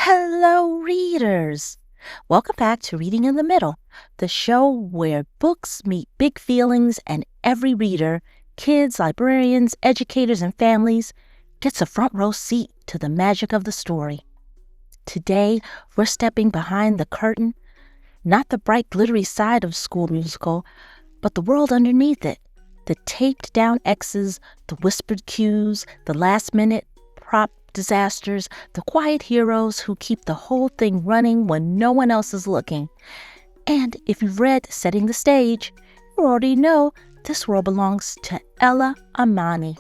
Hello, readers! Welcome back to Reading in the Middle, the show where books meet big feelings and every reader, kids, librarians, educators, and families, gets a front row seat to the magic of the story. Today, we're stepping behind the curtain, not the bright, glittery side of School Musical, but the world underneath it. The taped down X's, the whispered cues, the last minute prop disasters, the quiet heroes who keep the whole thing running when no one else is looking. And if you've read Setting the Stage, you already know this world belongs to Ella Amani,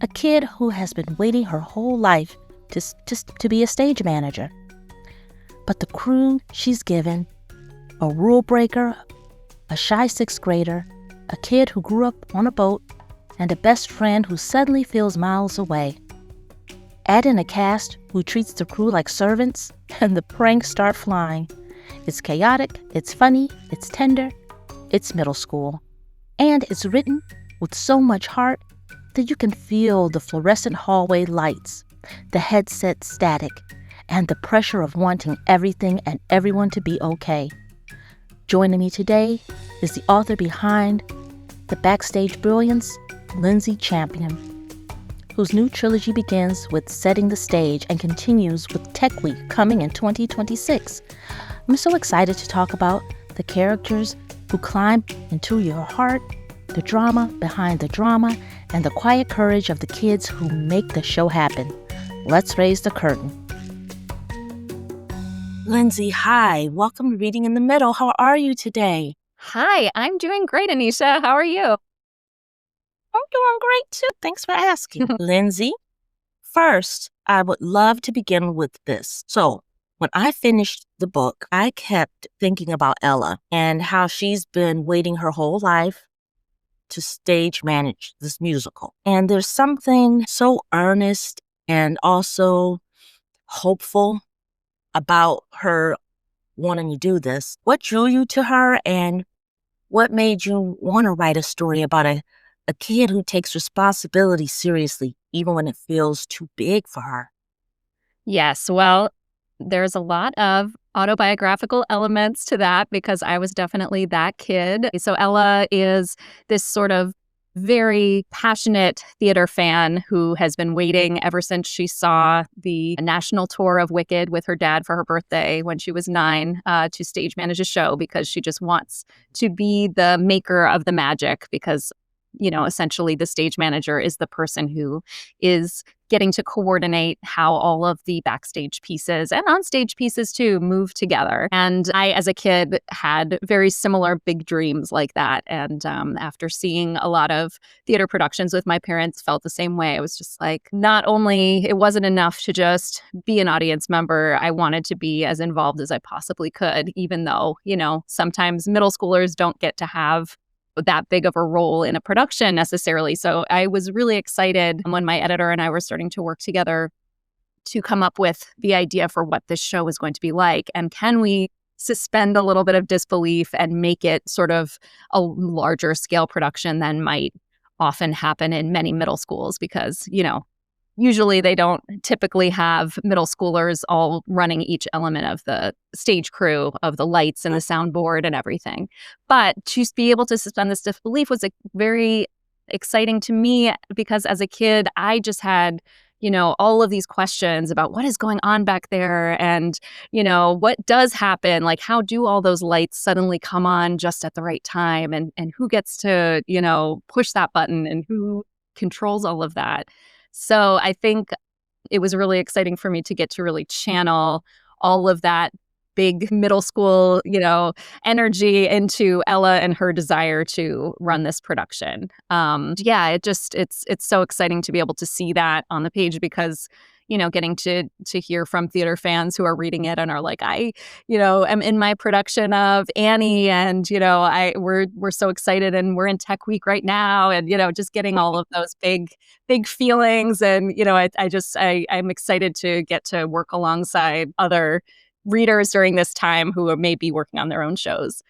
a kid who has been waiting her whole life to be a stage manager. But the crew she's given, a rule breaker, a shy sixth grader, a kid who grew up on a boat, and a best friend who suddenly feels miles away. Add in a cast who treats the crew like servants, and the pranks start flying. It's chaotic, it's funny, it's tender, it's middle school. And it's written with so much heart that you can feel the fluorescent hallway lights, the headset static, and the pressure of wanting everything and everyone to be okay. Joining me today is the author behind the Backstage Brilliance, Lindsay Champion, whose new trilogy begins with Setting the Stage and continues with Tech Week coming in 2026. I'm so excited to talk about the characters who climb into your heart, the drama behind the drama, and the quiet courage of the kids who make the show happen. Let's raise the curtain. Lindsay, hi. Welcome to Reading in the Middle. How are you today? Hi, I'm doing great, Anisha. How are you? I'm doing great too. Thanks for asking. Lindsay, first, I would love to begin with this. So, when I finished the book, I kept thinking about Ella and how she's been waiting her whole life to stage manage this musical. And there's something so earnest and also hopeful about her wanting to do this. What drew you to her, and what made you want to write a story about a kid who takes responsibility seriously, even when it feels too big for her? Yes, well, there's a lot of autobiographical elements to that because I was definitely that kid. So Ella is this sort of very passionate theater fan who has been waiting ever since she saw the national tour of Wicked with her dad for her birthday when she was 9 to stage manage a show because she just wants to be the maker of the magic because, you know, essentially the stage manager is the person who is getting to coordinate how all of the backstage pieces and onstage pieces too move together. And I, as a kid, had very similar big dreams like that. And after seeing a lot of theater productions with my parents, felt the same way. I was just like, not only it wasn't enough to just be an audience member, I wanted to be as involved as I possibly could, even though, you know, sometimes middle schoolers don't get to have that big of a role in a production necessarily. So I was really excited when my editor and I were starting to work together to come up with the idea for what this show was going to be like. And can we suspend a little bit of disbelief and make it sort of a larger scale production than might often happen in many middle schools? Because, you know, usually they don't typically have middle schoolers all running each element of the stage crew, of the lights and the soundboard and everything. But to be able to suspend this disbelief was very exciting to me because as a kid, I just had, you know, all of these questions about what is going on back there and, you know, what does happen? Like, how do all those lights suddenly come on just at the right time? And who gets to, you know, push that button and who controls all of that? So I think it was really exciting for me to get to really channel all of that big middle school, you know, energy into Ella and her desire to run this production. Yeah, it's so exciting to be able to see that on the page because, you know, getting to hear from theater fans who are reading it and are like, I, you know, am in my production of Annie, and you know, we're so excited, and we're in Tech Week right now, and you know, just getting all of those big feelings, and you know, I'm excited to get to work alongside other readers during this time who are maybe working on their own shows.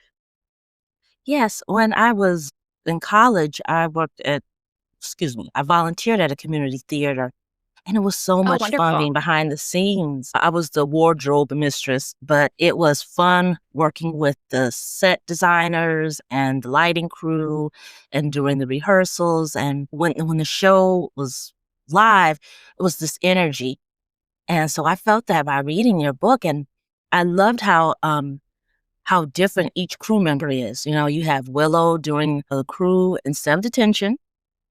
Yes, when I was in college, I volunteered at a community theater. And it was so Oh, much fun wonderful. being behind the scenes. I was the wardrobe mistress, but it was fun working with the set designers and the lighting crew and during the rehearsals. And when the show was live, it was this energy. And so I felt that by reading your book. And I loved how different each crew member is. You know, you have Willow doing the crew instead of detention,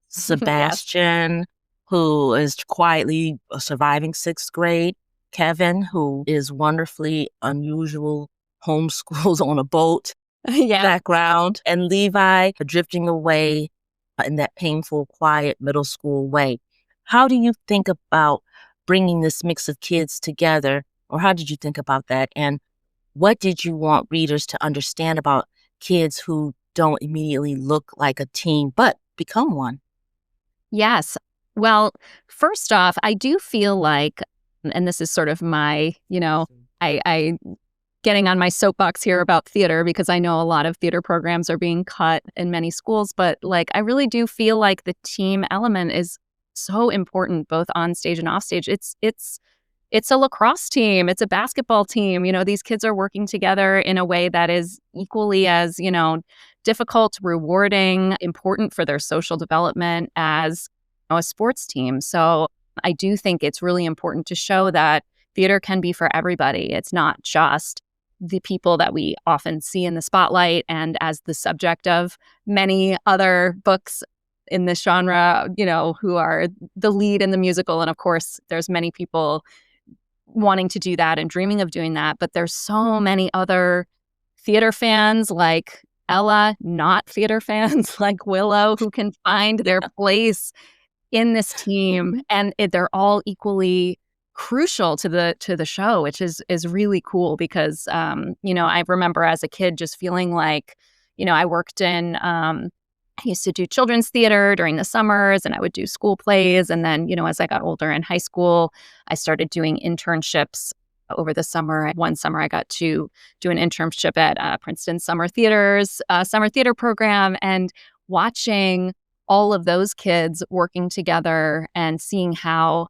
Yes. Sebastian, who is quietly surviving sixth grade, Kevin, who is wonderfully unusual, homeschools on a boat Yeah. background, and Levi drifting away in that painful, quiet middle school way. How do you think about bringing this mix of kids together, or how did you think about that? And what did you want readers to understand about kids who don't immediately look like a team but become one? Yes. Well, first off, I do feel like, and this is sort of my, I getting on my soapbox here about theater because I know a lot of theater programs are being cut in many schools, but like I really do feel like the team element is so important both on stage and off stage. It's a lacrosse team, it's a basketball team. These kids are working together in a way that is equally as, difficult, rewarding, important for their social development as a sports team. So I do think it's really important to show that theater can be for everybody. It's not just the people that we often see in the spotlight and as the subject of many other books in this genre, who are the lead in the musical. And of course, there's many people wanting to do that and dreaming of doing that. But there's so many other theater fans like Ella, not theater fans like Willow, who can find their place in this team, and they're all equally crucial to the show, which is really cool because I remember as a kid just feeling like I worked in I used to do children's theater during the summers, and I would do school plays. And then, as I got older in high school, I started doing internships over the summer. One summer, I got to do an internship at Princeton Summer Theater's summer theater program, and watching all of those kids working together and seeing how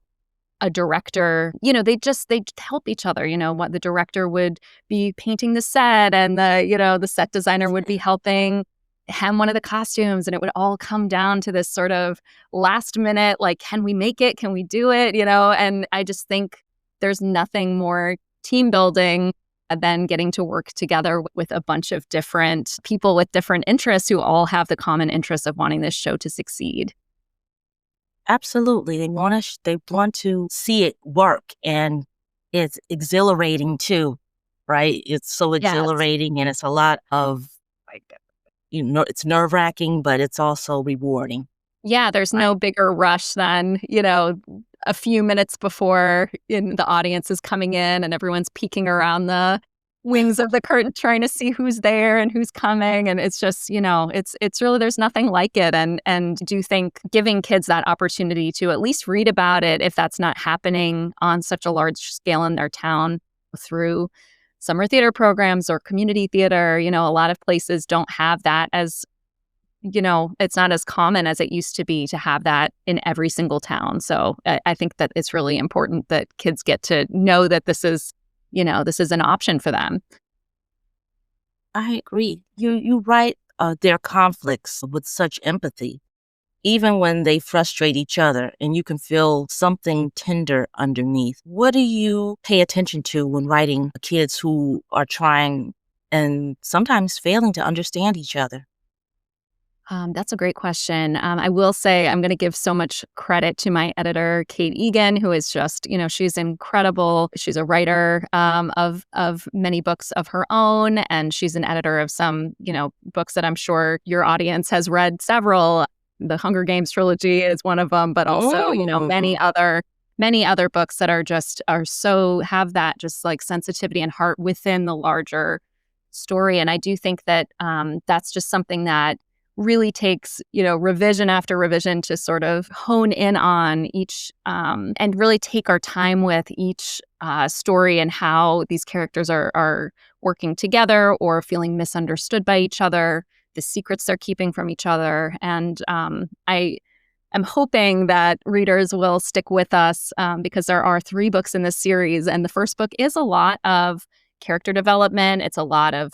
a director, they help each other. What the director would be painting the set, and the set designer would be helping hem one of the costumes, and it would all come down to this sort of last minute, like, can we make it? Can we do it? And I just think there's nothing more team building than getting to work together with a bunch of different people with different interests who all have the common interest of wanting this show to succeed. Absolutely. They want to see it work, and it's exhilarating too, right? It's so Yes. exhilarating, and it's a lot of like, it's nerve-wracking, but it's also rewarding, Yeah, there's right? no bigger rush than, a few minutes before the audience is coming in and everyone's peeking around the wings of the curtain trying to see who's there and who's coming. And it's just, it's really, there's nothing like it. And do think giving kids that opportunity to at least read about it, if that's not happening on such a large scale in their town through summer theater programs or community theater, a lot of places don't have that as it's not as common as it used to be to have that in every single town. So I think that it's really important that kids get to know that this is an option for them. I agree. You write their conflicts with such empathy, even when they frustrate each other, and you can feel something tender underneath. What do you pay attention to when writing kids who are trying and sometimes failing to understand each other? That's a great question. I will say I'm going to give so much credit to my editor, Kate Egan, who is just, she's incredible. She's a writer of many books of her own, and she's an editor of some, books that I'm sure your audience has read several. The Hunger Games trilogy is one of them, but also, Mm. many other books that are so have that just like sensitivity and heart within the larger story. And I do think that that's just something that really takes, revision after revision to sort of hone in on each and really take our time with each story and how these characters are working together or feeling misunderstood by each other, the secrets they're keeping from each other. And am hoping that readers will stick with us because there are 3 books in this series. And the first book is a lot of character development. It's a lot of,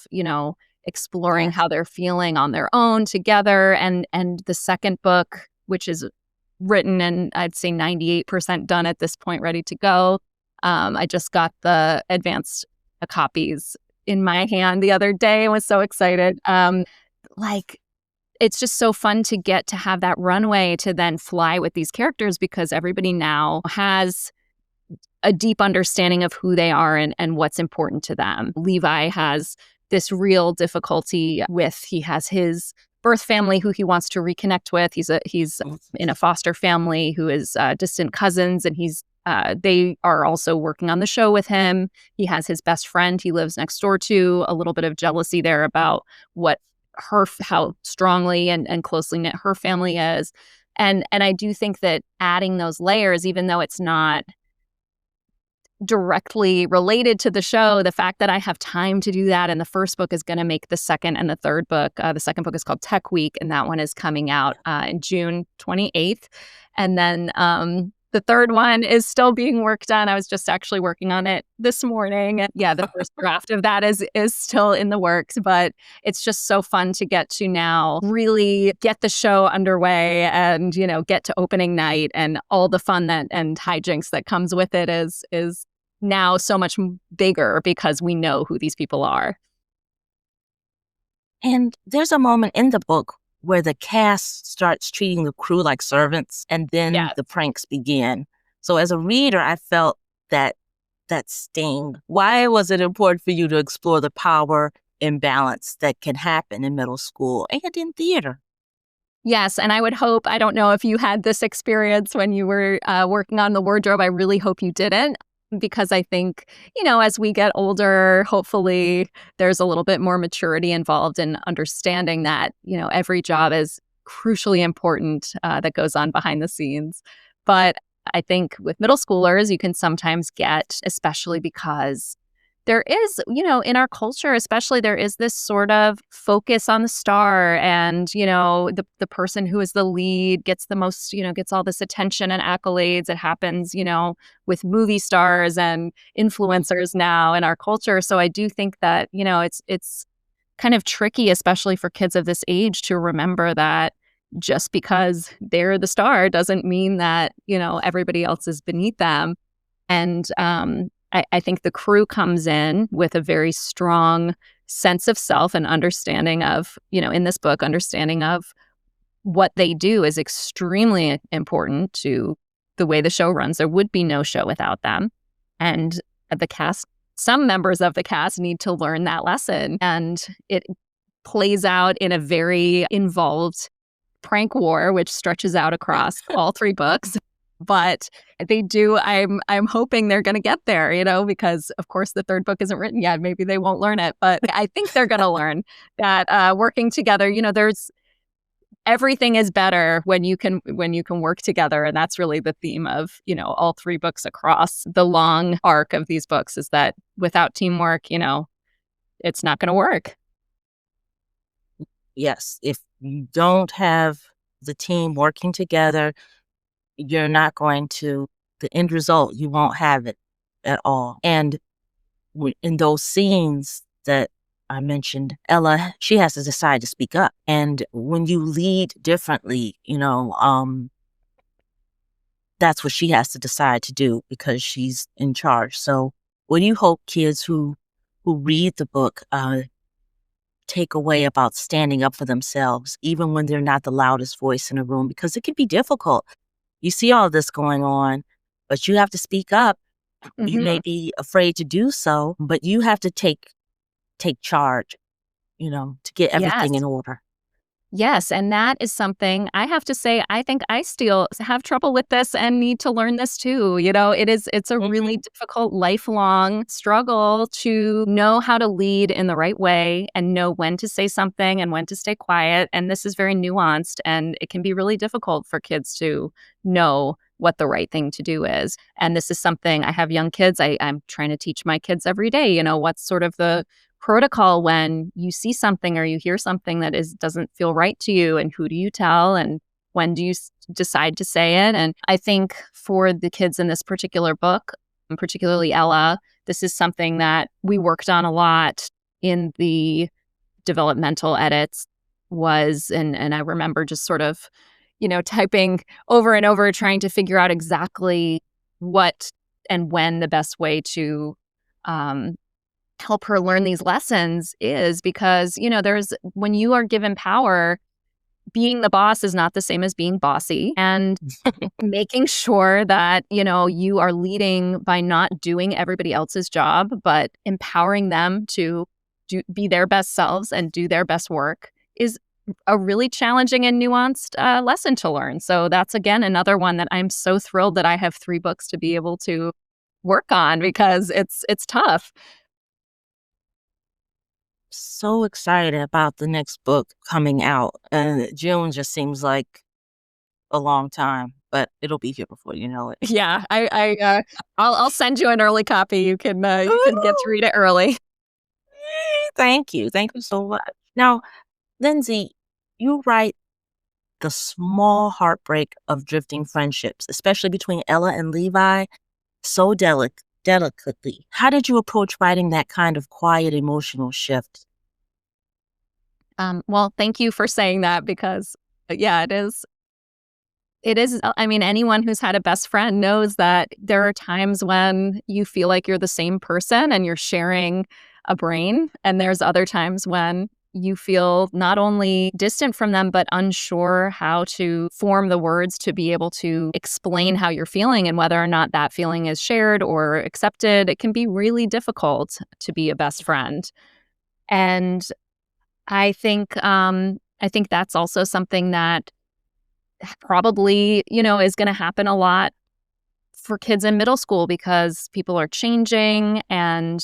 exploring Yes. how they're feeling on their own together. And the second book, which is written and I'd say 98% done at this point, ready to go. I just got the advanced copies in my hand the other day and was so excited. Like, it's just so fun to get to have that runway to then fly with these characters because everybody now has a deep understanding of who they are and what's important to them. Levi has this real difficulty he has his birth family who he wants to reconnect with. He's in a foster family who is distant cousins, and they are also working on the show with him. He has his best friend he lives next door to. A little bit of jealousy there about how strongly and closely knit her family is. And I do think that adding those layers, even though it's not directly related to the show, the fact that I have time to do that in the first book is going to make the second and the third book. The second book is called Tech Week, and that one is coming out in June 28th. And then the third one is still being worked on. I was just actually working on it this morning. Yeah, the first draft of that is still in the works, but it's just so fun to get to now really get the show underway and, get to opening night, and all the fun and hijinks that comes with it is now so much bigger because we know who these people are. And there's a moment in the book where the cast starts treating the crew like servants, and then Yes. the pranks begin. So as a reader, I felt that sting. Why was it important for you to explore the power imbalance that can happen in middle school and in theater? Yes, and I would hope, I don't know if you had this experience when you were working on the wardrobe. I really hope you didn't, because I think, as we get older, hopefully there's a little bit more maturity involved in understanding that, every job is crucially important that goes on behind the scenes. But I think with middle schoolers, you can sometimes get, especially because there is, in our culture, especially, there is this sort of focus on the star, and, the person who is the lead gets the most, gets all this attention and accolades. It happens, with movie stars and influencers now in our culture. So I do think that, it's kind of tricky, especially for kids of this age, to remember that just because they're the star doesn't mean that, everybody else is beneath them. And, I think the crew comes in with a very strong sense of self and understanding of, in this book, understanding of what they do is extremely important to the way the show runs. There would be no show without them. And the cast, some members of the cast need to learn that lesson. And it plays out in a very involved prank war, which stretches out across all 3 books. But they do, I'm hoping they're going to get there, because of course the third book isn't written yet. Maybe they won't learn it, but I think they're going to learn that working together, there's everything is better when you can work together. And that's really the theme of, all 3 books across the long arc of these books, is that without teamwork, it's not going to work. Yes, if you don't have the team working together, you're not going to, the end result, you won't have it at all. And in those scenes that I mentioned, Ella, she has to decide to speak up. And when you lead differently, that's what she has to decide to do because she's in charge. So what do you hope kids who read the book take away about standing up for themselves, even when they're not the loudest voice in a room? Because it can be difficult. You see all this going on, but you have to speak up. Mm-hmm. You may be afraid to do so, but you have to take charge, to get everything in order. Yes, and that is something I have to say, I think I still have trouble with this and need to learn this too. It's a really difficult lifelong struggle to know how to lead in the right way and know when to say something and when to stay quiet. And this is very nuanced, and it can be really difficult for kids to know what the right thing to do is. And this is something, I have young kids. I'm trying to teach my kids every day, what's sort of the protocol when you see something or you hear something that doesn't feel right to you, and who do you tell, and when do you decide to say it? And I think for the kids in this particular book, and particularly Ella, this is something that we worked on a lot in the developmental edits and I remember just sort of, typing over and over, trying to figure out exactly what and when the best way to help her learn these lessons is, because, when you are given power, being the boss is not the same as being bossy, and making sure that, you are leading by not doing everybody else's job, but empowering them to be their best selves and do their best work is a really challenging and nuanced lesson to learn. So that's, again, another one that I'm so thrilled that I have 3 books to be able to work on, because it's tough. So excited about the next book coming out. And June just seems like a long time, but it'll be here before you know it. Yeah, I'll send you an early copy. You can get to read it early. Thank you. Thank you so much. Now, Lindsay, you write the small heartbreak of drifting friendships, especially between Ella and Levi, so delicately. How did you approach writing that kind of quiet emotional shift? Well, thank you for saying that, because, yeah, it is. It is. I mean, anyone who's had a best friend knows that there are times when you feel like you're the same person and you're sharing a brain. And there's other times when you feel not only distant from them, but unsure how to form the words to be able to explain how you're feeling and whether or not that feeling is shared or accepted. It can be really difficult to be a best friend. And I think that's also something that probably, is going to happen a lot for kids in middle school, because people are changing and,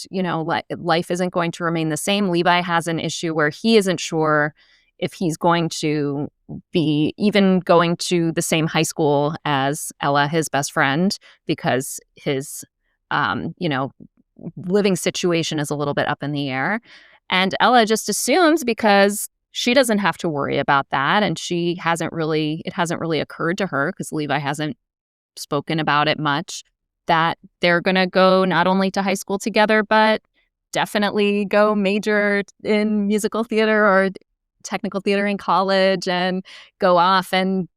life isn't going to remain the same. Levi has an issue where he isn't sure if he's going to be even going to the same high school as Ella, his best friend, because his, living situation is a little bit up in the air. And Ella just assumes, because she doesn't have to worry about that, and it hasn't really occurred to her, because Levi hasn't spoken about it much, that they're going to go not only to high school together, but definitely go major in musical theater or technical theater in college, and go off and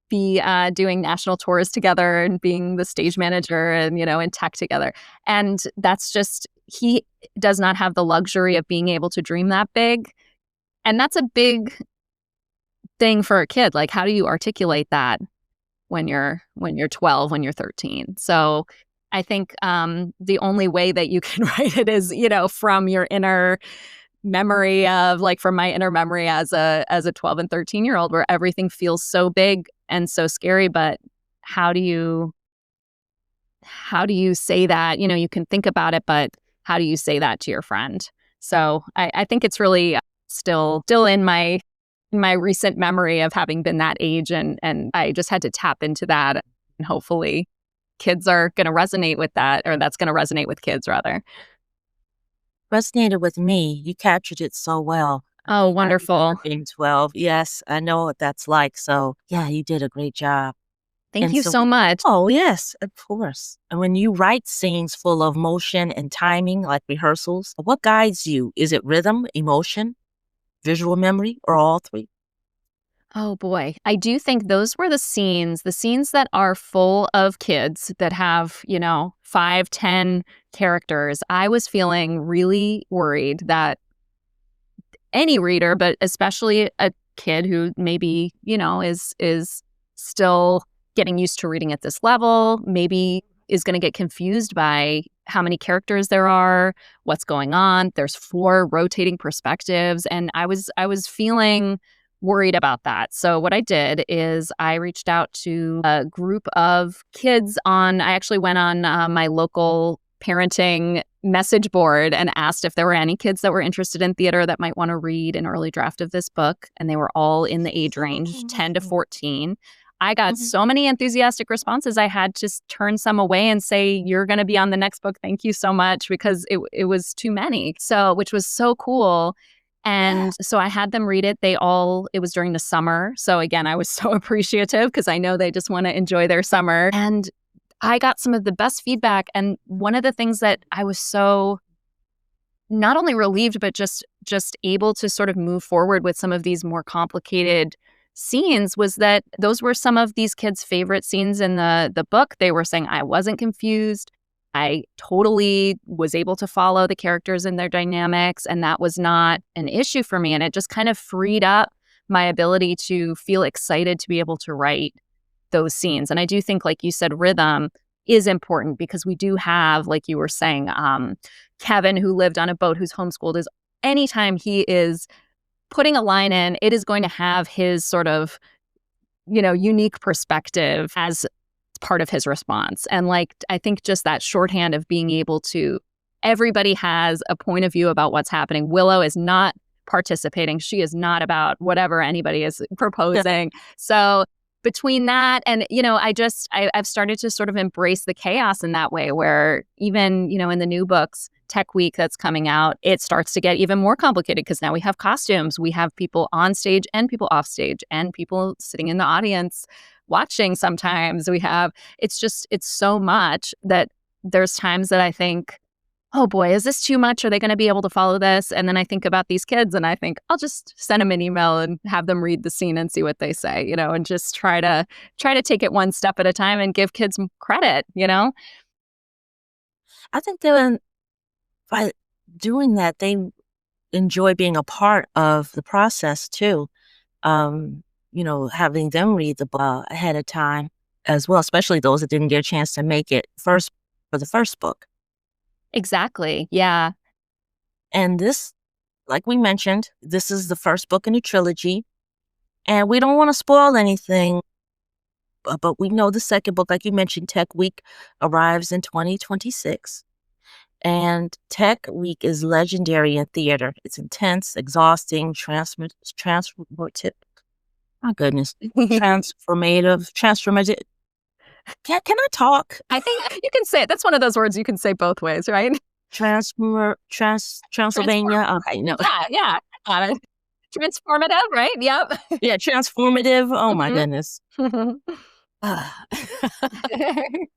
be doing national tours together and being the stage manager and, in tech together. And that's just, he does not have the luxury of being able to dream that big. And that's a big thing for a kid. Like, how do you articulate that when you're 12, when you're 13? So I think the only way that you can write it is, from your inner memory of, like, from my inner memory as a 12 and 13-year-old, where everything feels so big and so scary. But how do you say that? You can think about it, but how do you say that to your friend? So I think it's really still in my recent memory of having been that age, and I just had to tap into that, and hopefully kids are going to resonate with that, or that's going to resonate with kids rather. Resonated with me. You captured it so well. Oh, wonderful. Being 12. Yes, I know what that's like. So, yeah, you did a great job. Thank you so much. Oh, yes, of course. And when you write scenes full of motion and timing, like rehearsals, what guides you? Is it rhythm, emotion, visual memory, or all 3? Oh boy. I do think those were the scenes that are full of kids that have, 5, 10 characters. I was feeling really worried that any reader, but especially a kid who maybe, is still getting used to reading at this level, maybe is going to get confused by how many characters there are, what's going on. There's 4 rotating perspectives, and I was feeling worried about that. So what I did is I reached out to a group of kids I actually went on my local parenting message board and asked if there were any kids that were interested in theater that might want to read an early draft of this book. And they were all in the age range 10 to 14. I got so many enthusiastic responses. I had to turn some away and say, you're going to be on the next book. Thank you so much, because it was too many. So, which was so cool. And so I had them read it. It was during the summer. So again, I was so appreciative because I know they just want to enjoy their summer. And I got some of the best feedback. And one of the things that I was so not only relieved, but just able to sort of move forward with some of these more complicated scenes was that those were some of these kids' favorite scenes in the book. They were saying, I wasn't confused. I totally was able to follow the characters and their dynamics, and that was not an issue for me. And it just kind of freed up my ability to feel excited to be able to write those scenes. And I do think, like you said, rhythm is important because we do have, like you were saying, Kevin, who lived on a boat, who's homeschooled, is anytime he is putting a line in, it is going to have his sort of, unique perspective as part of his response. And like, I think just that shorthand of being able to, everybody has a point of view about what's happening. Willow is not participating. She is not about whatever anybody is proposing. So between that and, I've started to sort of embrace the chaos in that way where even, in the new books, Tech Week that's coming out, it starts to get even more complicated because now we have costumes. We have people on stage and people off stage and people sitting in the audience watching sometimes. It's so much that there's times that I think, oh boy, is this too much? Are they going to be able to follow this? And then I think about these kids and I think I'll just send them an email and have them read the scene and see what they say, and just try to take it one step at a time and give kids credit, I think that by doing that, they enjoy being a part of the process too. Having them read the book ahead of time as well, especially those that didn't get a chance to make it first for the first book. Exactly. Yeah. And this, like we mentioned, this is the first book in the trilogy. And we don't want to spoil anything, but we know the second book, like you mentioned, Tech Week arrives in 2026. And Tech Week is legendary in theater. It's intense, exhausting, transformative. My goodness. Transformative. Can I talk? I think you can say it. That's one of those words you can say both ways, right? Transylvania. Okay, no. Yeah. Transformative, right? Yep. Yeah, transformative. Oh my goodness. Let's go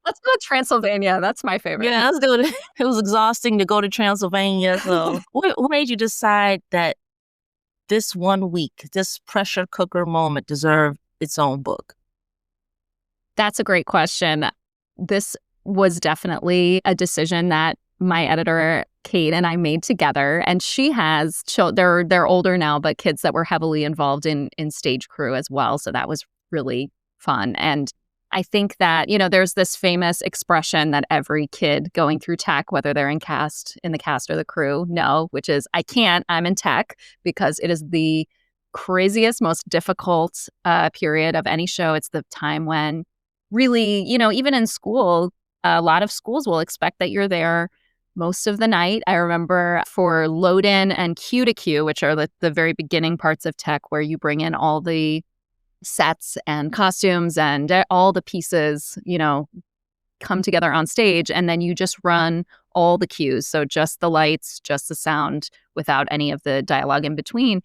to Transylvania. That's my favorite. Yeah, let's do it. It was exhausting to go to Transylvania. So what made you decide that this 1 week, this pressure cooker moment deserved its own book? That's a great question. This was definitely a decision that my editor, Kate, and I made together. And she has children, they're older now, but kids that were heavily involved in stage crew as well. So that was really fun. And I think that, there's this famous expression that every kid going through tech, whether they're in the cast or the crew, know, which is, I can't, I'm in tech, because it is the craziest, most difficult period of any show. It's the time when really, even in school, a lot of schools will expect that you're there most of the night. I remember for load in and cue to cue, which are the very beginning parts of tech where you bring in all the sets and costumes and all the pieces, come together on stage, and then you just run all the cues. So just the lights, just the sound without any of the dialogue in between.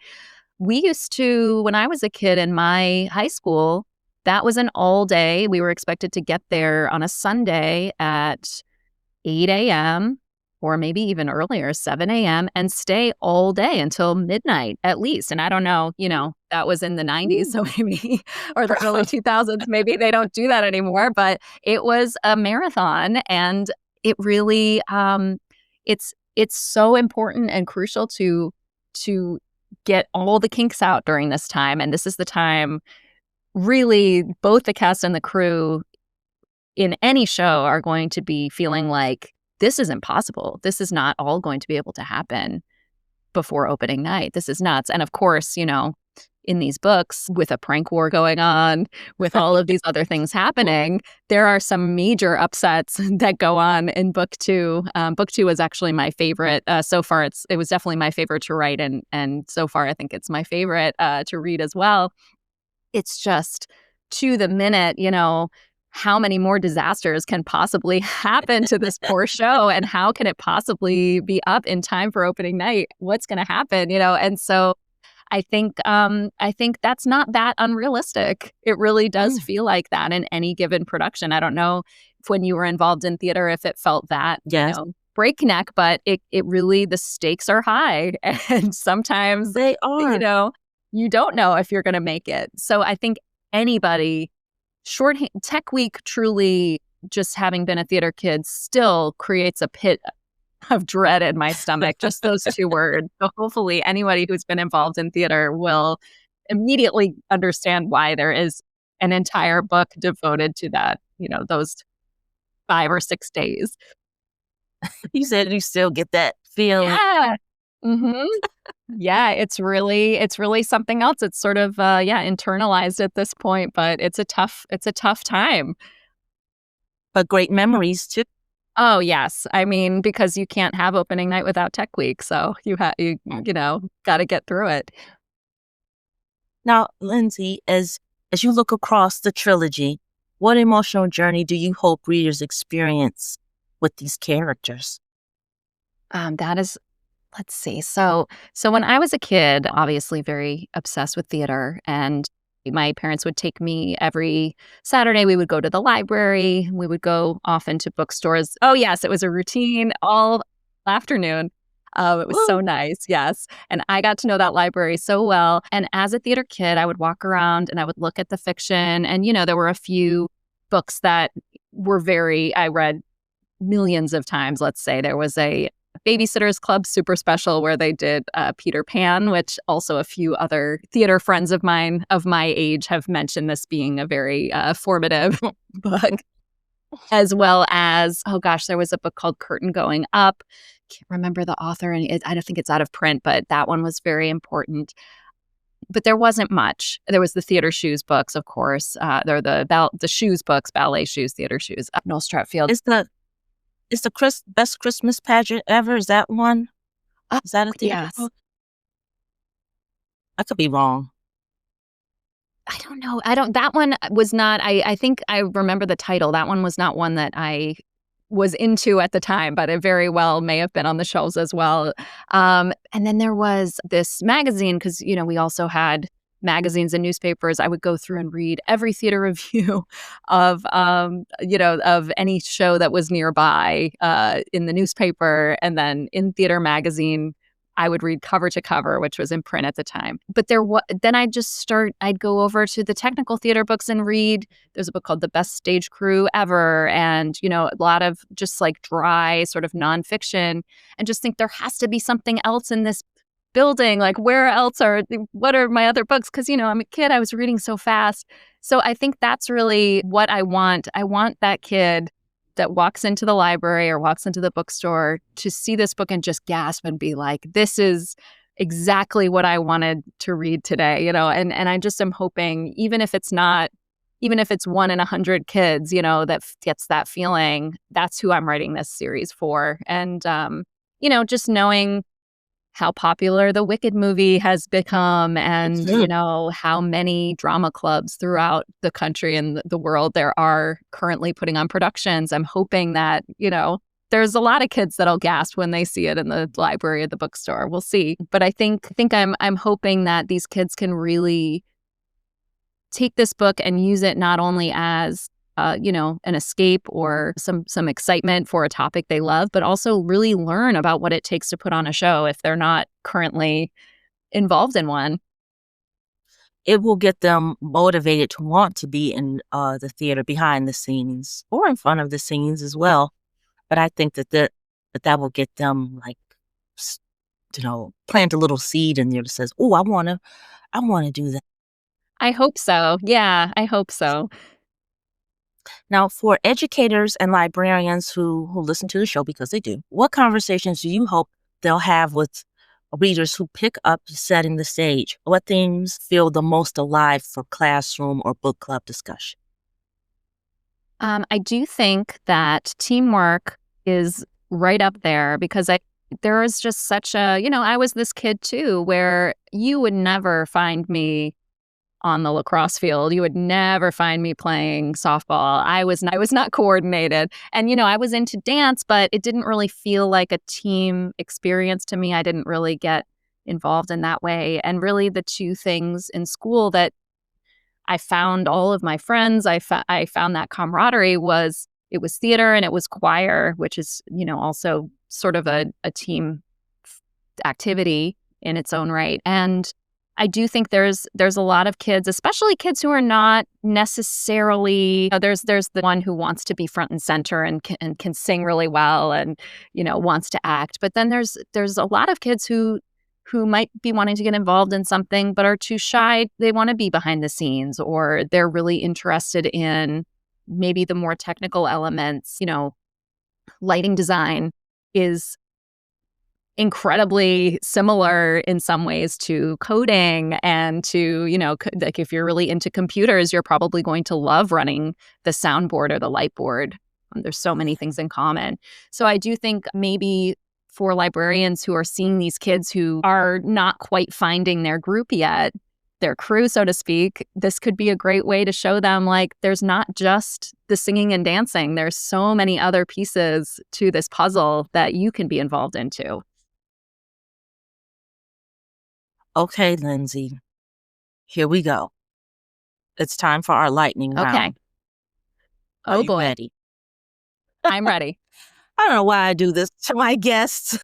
We used to, when I was a kid in my high school, that was an all day. We were expected to get there on a Sunday at 8 a.m. or maybe even earlier, 7 a.m. and stay all day until midnight at least. And I don't know, that was in the 90s, so maybe, or the early 2000s, maybe they don't do that anymore, but it was a marathon. And it really, it's so important and crucial to get all the kinks out during this time. And this is the time really both the cast and the crew in any show are going to be feeling like this is impossible. This is not all going to be able to happen before opening night. This is nuts. And of course, in these books, with a prank war going on, with all of these other things happening, there are some major upsets that go on in book two. Book two was actually my favorite. So far, it was definitely my favorite to write. And so far, I think it's my favorite to read as well. It's just to the minute, how many more disasters can possibly happen to this poor show, and how can it possibly be up in time for opening night? What's going to happen, And so I think that's not that unrealistic. It really does feel like that in any given production. I don't know if when you were involved in theater, if it felt that, Yes, breakneck, but it really, the stakes are high. And sometimes, they are. You don't know if you're going to make it. So I think anybody, Tech Week truly, just having been a theater kid, still creates a pit of dread in my stomach, just those two words. So hopefully anybody who's been involved in theater will immediately understand why there is an entire book devoted to that, those 5 or 6 days. You said you still get that feeling. Yeah. Mhm. Yeah, it's really something else. It's sort of, internalized at this point, but it's a tough time. But great memories too. Oh, yes. I mean, because you can't have opening night without Tech Week, so gotta get through it. Now, Lindsay, as you look across the trilogy, what emotional journey do you hope readers experience with these characters? That is Let's see. So when I was a kid, obviously very obsessed with theater, and my parents would take me every Saturday. We would go to the library. We would go often to bookstores. Oh, yes, it was a routine all afternoon. It was so Woo! nice. Yes. And I got to know that library so well. And as a theater kid, I would walk around and I would look at the fiction. And, there were a few books that I read millions of times. Let's say there was a Babysitters Club super special where they did Peter Pan, which also a few other theater friends of mine of my age have mentioned this being a very formative book, as well as, oh gosh, there was a book called Curtain Going Up. Can't remember the author, and I don't think it's out of print, but that one was very important. But there wasn't much. There was the theater shoes books, of course. There are the shoes books, ballet shoes, theater shoes. Noel Stratfield. It's the best Christmas pageant ever. Is that one? Is that a theater Yes. book? I could be wrong. I don't know. That one was not, I think I remember the title. That one was not one that I was into at the time, but it very well may have been on the shelves as well. And then there was this magazine, because, we also had magazines and newspapers. I would go through and read every theater review of, of any show that was nearby in the newspaper. And then in theater magazine, I would read cover to cover, which was in print at the time. But then I'd go over to the technical theater books and read. There's a book called The Best Stage Crew Ever, and, a lot of just like dry sort of nonfiction, and just think there has to be something else in this building. Like, what are my other books? Because, I'm a kid, I was reading so fast. So I think that's really what I want. I want that kid that walks into the library or walks into the bookstore to see this book and just gasp and be like, this is exactly what I wanted to read today, and I just am hoping, even if it's 1 in 100 kids, that gets that feeling, that's who I'm writing this series for. And, just knowing how popular the Wicked movie has become, and, how many drama clubs throughout the country and the world there are currently putting on productions. I'm hoping that, there's a lot of kids that'll gasp when they see it in the library or the bookstore. We'll see. But I think I'm hoping that these kids can really take this book and use it not only as an escape or some excitement for a topic they love, but also really learn about what it takes to put on a show if they're not currently involved in one. It will get them motivated to want to be in the theater behind the scenes or in front of the scenes as well. But I think that will get them, like, plant a little seed in there that says, "Oh, I want to do that." I hope so. Yeah, I hope so. Now, for educators and librarians who listen to the show, because they do, what conversations do you hope they'll have with readers who pick up setting the stage? What themes feel the most alive for classroom or book club discussion? I do think that teamwork is right up there, because there is just such a, I was this kid too, where you would never find me on the lacrosse field. You would never find me playing softball. I was not coordinated. And, I was into dance, but it didn't really feel like a team experience to me. I didn't really get involved in that way. And really the two things in school that I found all of my friends, I found that camaraderie it was theater and it was choir, which is, also sort of a team activity in its own right. And I do think there's a lot of kids, especially kids who are not necessarily, there's the one who wants to be front and center and can sing really well and, wants to act. But then there's a lot of kids who might be wanting to get involved in something but are too shy. They want to be behind the scenes, or they're really interested in maybe the more technical elements. Lighting design is incredibly similar in some ways to coding and to, like if you're really into computers, you're probably going to love running the soundboard or the light board. There's so many things in common. So I do think maybe for librarians who are seeing these kids who are not quite finding their group yet, their crew, so to speak, this could be a great way to show them, like, there's not just the singing and dancing. There's so many other pieces to this puzzle that you can be involved into. Okay, Lindsay, here we go. It's time for our lightning round. Okay. Are Oh you boy. ready? I'm ready. I don't know why I do this to my guests.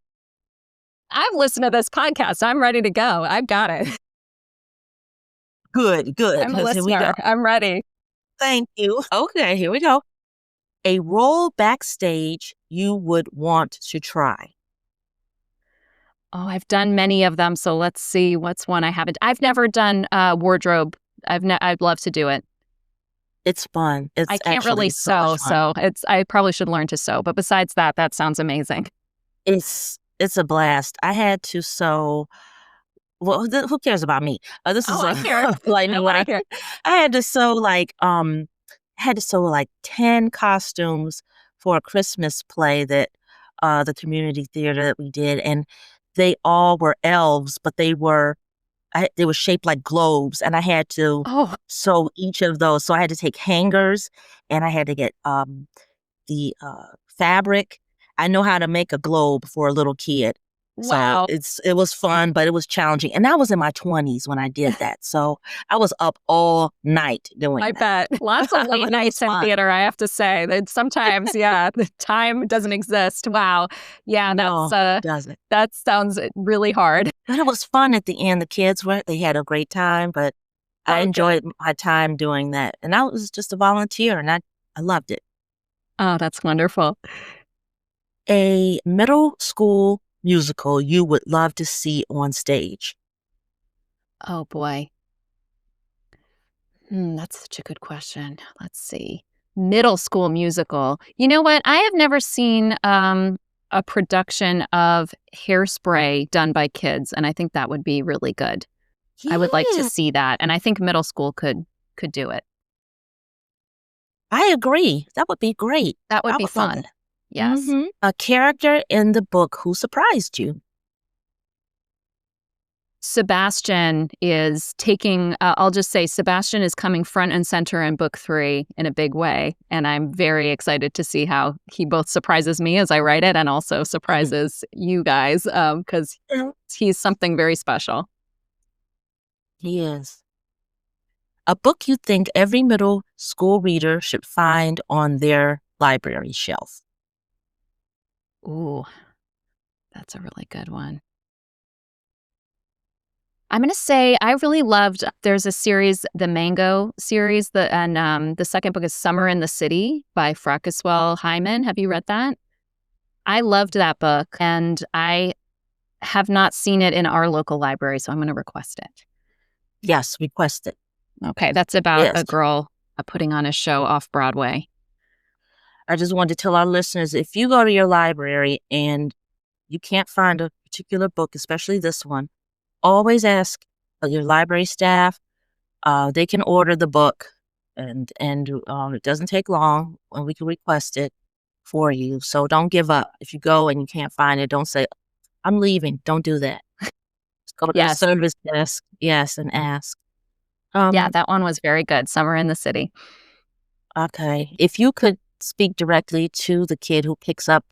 I've listened to this podcast. I'm ready to go. I've got it. Good. I'm a Here we go. listener. I'm ready. Thank you. Okay, here we go. A role backstage you would want to try. Oh, I've done many of them. So let's see what's one I haven't. I've never done wardrobe. I'd love to do it. It's fun. I can't really sew, so I probably should learn to sew. But besides that sounds amazing. It's a blast. I had to sew. Well, who cares about me? This is I care. lightning round. care. I had to sew like 10 costumes for a Christmas play that the community theater that we did, and they all were elves, but they were shaped like globes, and I had to sew each of those. So I had to take hangers, and I had to get the fabric. I know how to make a globe for a little kid. Wow. So it was fun, but it was challenging. And I was in my 20s when I did that. So I was up all night doing that. I bet. Lots of late nights in theater, I have to say. That sometimes, the time doesn't exist. Wow. Yeah, doesn't. That sounds really hard. But it was fun at the end. The kids they had a great time, but I enjoyed my time doing that. And I was just a volunteer, and I loved it. Oh, that's wonderful. A middle school musical you would love to see on stage. Oh, boy. That's such a good question. Let's see. Middle school musical. You know what? I have never seen a production of Hairspray done by kids, and I think that would be really good. Yeah. I would like to see that, and I think middle school could do it. I agree. That would be great. That would be fun. Yes. Mm-hmm. A character in the book who surprised you. Sebastian is taking, I'll just say Sebastian is coming front and center in book 3 in a big way. And I'm very excited to see how he both surprises me as I write it and also surprises you guys because he's something very special. He is. A book you think every middle school reader should find on their library shelf. Ooh, that's a really good one. I'm going to say I really loved, there's a series, the Mango series, and the second book is Summer in the City by Franceswell Hyman. Have you read that? I loved that book, and I have not seen it in our local library, so I'm going to request it. Yes, request it. Okay, that's about a girl putting on a show off Broadway. I just wanted to tell our listeners, if you go to your library and you can't find a particular book, especially this one, always ask your library staff. They can order the book, and it doesn't take long, and we can request it for you. So don't give up. If you go and you can't find it, don't say, I'm leaving. Don't do that. Just go to the service desk, and ask. Yeah, Um, that one was very good. Summer in the City. okay. If you could speak directly to the kid who picks up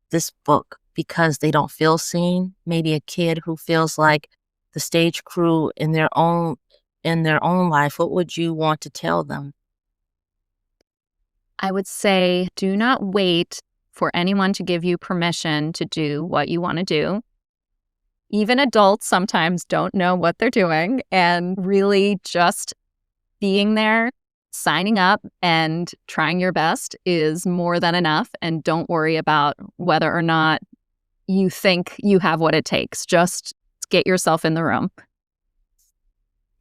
this book because they don't feel seen, maybe a kid who feels like the stage crew in their own life, what would you want to tell them? I would say do not wait for anyone to give you permission to do what you want to do. Even adults sometimes don't know what they're doing, and really just being there, signing up, and trying your best is more than enough. And don't worry about whether or not you think you have what it takes. Just get yourself in the room.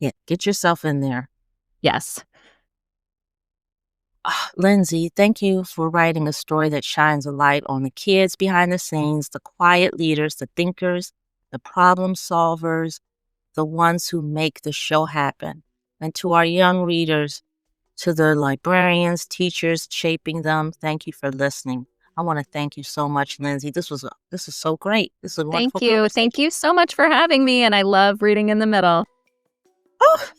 Yeah, get yourself in there. Yes. Lindsay, thank you for writing a story that shines a light on the kids behind the scenes, the quiet leaders, the thinkers, the problem solvers, the ones who make the show happen. And to our young readers, to the librarians, teachers shaping them, thank you for listening. I want to thank you so much, Lindsay. This is so great. This is a wonderful Thank you. Thank conversation. you so much for having me. And I love reading in the middle. Oh,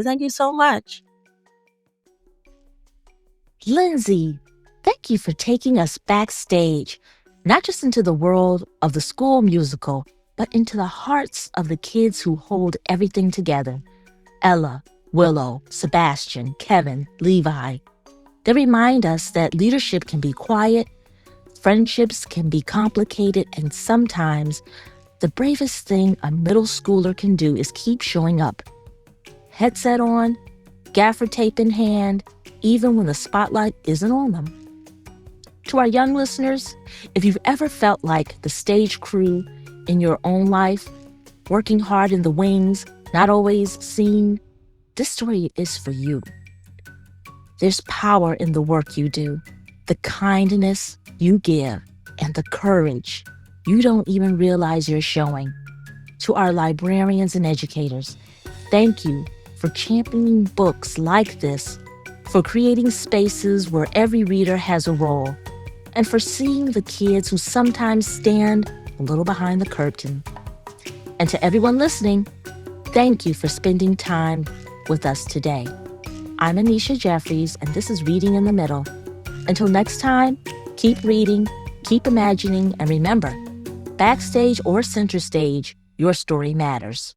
thank you so much. Lindsay, thank you for taking us backstage, not just into the world of the school musical, but into the hearts of the kids who hold everything together. Ella, Willow, Sebastian, Kevin, Levi. They remind us that leadership can be quiet, friendships can be complicated, and sometimes the bravest thing a middle schooler can do is keep showing up. Headset on, gaffer tape in hand, even when the spotlight isn't on them. To our young listeners, if you've ever felt like the stage crew in your own life, working hard in the wings, not always seen, this story is for you. There's power in the work you do, the kindness you give, and the courage you don't even realize you're showing. To our librarians and educators, thank you for championing books like this, for creating spaces where every reader has a role, and for seeing the kids who sometimes stand a little behind the curtain. And to everyone listening, thank you for spending time with us today. I'm Anisha Jeffries, and this is Reading in the Middle. Until next time, keep reading, keep imagining, and remember, backstage or center stage, your story matters.